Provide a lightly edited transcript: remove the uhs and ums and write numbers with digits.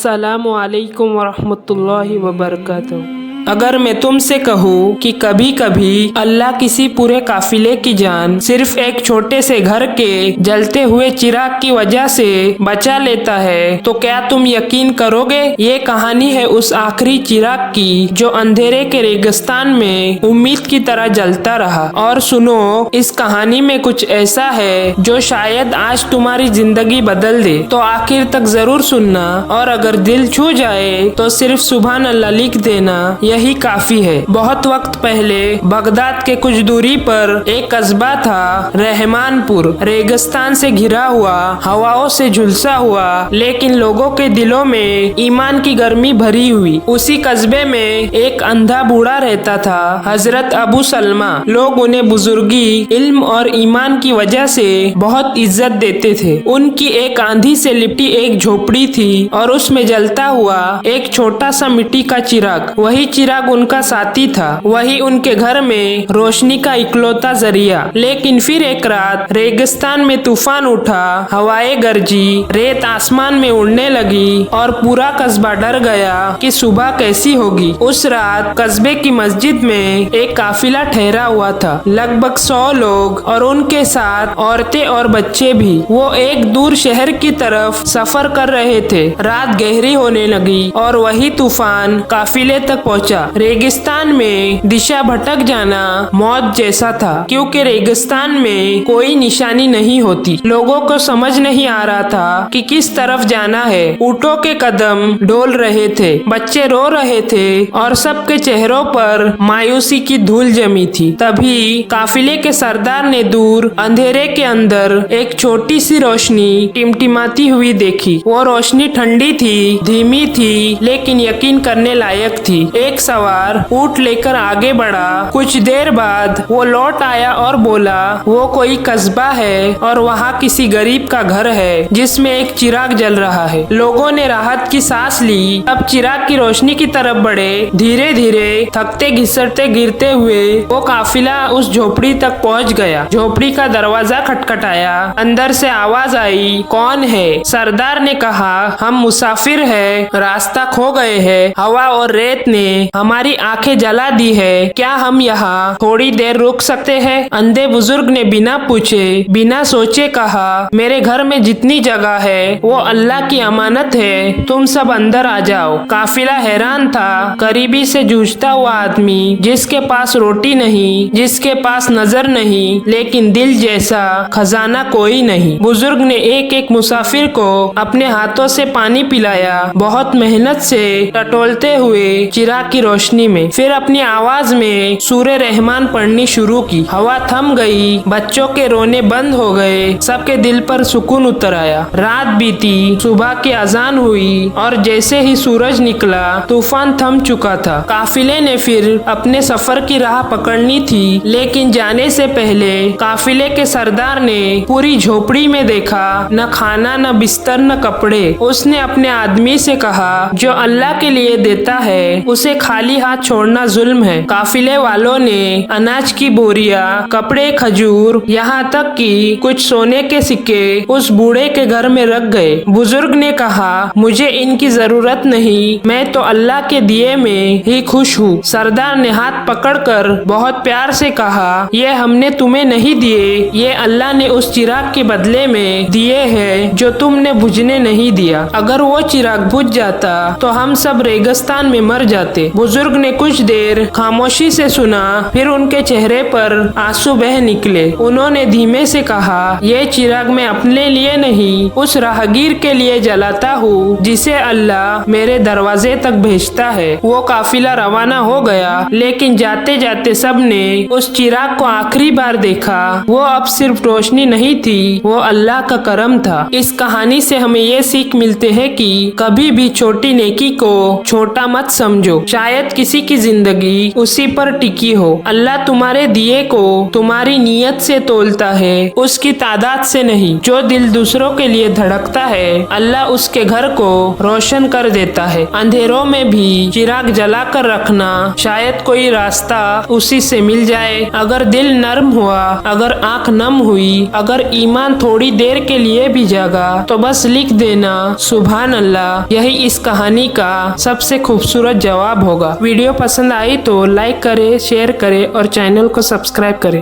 अस्सलामु अलैकुम वरहमतुल्लाहि वबरकातुहू। अगर मैं तुमसे कहूँ कि कभी कभी अल्लाह किसी पूरे काफिले की जान सिर्फ एक छोटे से घर के जलते हुए चिराग की वजह से बचा लेता है, तो क्या तुम यकीन करोगे? ये कहानी है उस आखिरी चिराग की जो अंधेरे के रेगिस्तान में उम्मीद की तरह जलता रहा। और सुनो, इस कहानी में कुछ ऐसा है जो शायद आज तुम्हारी जिंदगी बदल दे, तो आखिर तक जरूर सुनना। और अगर दिल छू जाए तो सिर्फ सुभान अल्लाह लिख देना, यही काफी है। बहुत वक्त पहले बगदाद के कुछ दूरी पर एक कस्बा था, रहमानपुर। रेगिस्तान से घिरा हुआ, हवाओं से झुलसा हुआ, लेकिन लोगों के दिलों में ईमान की गर्मी भरी हुई। उसी कस्बे में एक अंधा बूढ़ा रहता था, हजरत अबू सलमा। लोग उन्हें बुजुर्गी, इल्म और ईमान की वजह से बहुत इज्जत देते थे। उनकी एक आंधी से लिपटी एक झोपड़ी थी और उसमें जलता हुआ एक छोटा सा मिट्टी का चिराग। वही चिराग उनका साथी था, वही उनके घर में रोशनी का इकलौता जरिया। लेकिन फिर एक रात रेगिस्तान में तूफान उठा, हवाएं गरजी, रेत आसमान में उड़ने लगी और पूरा कस्बा डर गया कि सुबह कैसी होगी। उस रात कस्बे की मस्जिद में एक काफिला ठहरा हुआ था, लगभग 100 लोग और उनके साथ औरतें और बच्चे भी। वो एक दूर शहर की तरफ सफर कर रहे थे। रात गहरी होने लगी और वही तूफान काफिले तक पहुंचा। रेगिस्तान में दिशा भटक जाना मौत जैसा था, क्योंकि रेगिस्तान में कोई निशानी नहीं होती। लोगों को समझ नहीं आ रहा था कि किस तरफ जाना है। ऊंटों के कदम डोल रहे थे, बच्चे रो रहे थे और सबके चेहरों पर मायूसी की धूल जमी थी। तभी काफिले के सरदार ने दूर अंधेरे के अंदर एक छोटी सी रोशनी टिमटिमाती हुई देखी। वो रोशनी ठंडी थी, धीमी थी, लेकिन यकीन करने लायक थी। एक सवार ऊंट लेकर आगे बढ़ा। कुछ देर बाद वो लौट आया और बोला, वो कोई कस्बा है और वहाँ किसी गरीब का घर है जिसमें एक चिराग जल रहा है। लोगों ने राहत की सांस ली। अब चिराग की रोशनी की तरफ बढ़े। धीरे धीरे थकते घिसटते गिरते हुए वो काफिला उस झोपड़ी तक पहुँच गया। झोपड़ी का दरवाजा खटखटाया। अंदर से आवाज आई, कौन है? सरदार ने कहा, हम मुसाफिर है, रास्ता खो गए हैं। हवा और रेत ने हमारी आंखें जला दी है, क्या हम यहाँ थोड़ी देर रुक सकते हैं? अंधे बुजुर्ग ने बिना पूछे, बिना सोचे कहा, मेरे घर में जितनी जगह है वो अल्लाह की अमानत है, तुम सब अंदर आ जाओ। काफिला हैरान था। करीबी से जूझता हुआ आदमी, जिसके पास रोटी नहीं, जिसके पास नजर नहीं, लेकिन दिल जैसा खजाना कोई नहीं। बुजुर्ग ने एक एक मुसाफिर को अपने हाथों से पानी पिलाया, बहुत मेहनत से टटोलते हुए चिराग की रोशनी में। फिर अपनी आवाज में सूरे रहमान पढ़नी शुरू की। हवा थम गई, बच्चों के रोने बंद हो गए, सबके दिल पर सुकून उतर आया। रात बीती, सुबह की अजान हुई और जैसे ही सूरज निकला तूफान थम चुका था। काफिले ने फिर अपने सफर की राह पकड़नी थी, लेकिन जाने से पहले काफिले के सरदार ने पूरी झोपड़ी में देखा, न खाना, न बिस्तर, न कपड़े। उसने अपने आदमी से कहा, जो अल्लाह के लिए देता है उसे खाली हाथ छोड़ना जुल्म है। काफिले वालों ने अनाज की बोरिया, कपड़े, खजूर, यहाँ तक कि कुछ सोने के सिक्के उस बूढ़े के घर में रख गए। बुजुर्ग ने कहा, मुझे इनकी जरूरत नहीं, मैं तो अल्लाह के दिए में ही खुश हूँ। सरदार ने हाथ पकड़कर बहुत प्यार से कहा, ये हमने तुम्हें नहीं दिए, ये अल्लाह ने उस चिराग के बदले में दिए हैं जो तुमने बुझने नहीं दिया। अगर वो चिराग बुझ जाता तो हम सब रेगिस्तान में मर जाते। बुजुर्ग ने कुछ देर खामोशी से सुना, फिर उनके चेहरे पर आंसू बह निकले। उन्होंने धीमे से कहा, ये चिराग मैं अपने लिए नहीं, उस राहगीर के लिए जलाता हूँ जिसे अल्लाह मेरे दरवाजे तक भेजता है। वो काफिला रवाना हो गया, लेकिन जाते जाते सब ने उस चिराग को आखिरी बार देखा। वो अब सिर्फ रोशनी नहीं थी, वो अल्लाह का करम था। इस कहानी से हमें ये सीख मिलते है कि कभी भी छोटी नेकी को छोटा मत समझो। शायद किसी की जिंदगी उसी पर टिकी हो। अल्लाह तुम्हारे दिए को तुम्हारी नीयत से तोलता है, उसकी तादाद से नहीं। जो दिल दूसरों के लिए धड़कता है, अल्लाह उसके घर को रोशन कर देता है। अंधेरों में भी चिराग जला कर रखना, शायद कोई रास्ता उसी से मिल जाए। अगर दिल नर्म हुआ, अगर आंख नम हुई, अगर ईमान थोड़ी देर के लिए भी जागा, तो बस लिख देना सुभान अल्लाह। यही इस कहानी का सबसे खूबसूरत जवाब होगा। वीडियो पसंद आई तो लाइक करें, शेयर करें और चैनल को सब्सक्राइब करें।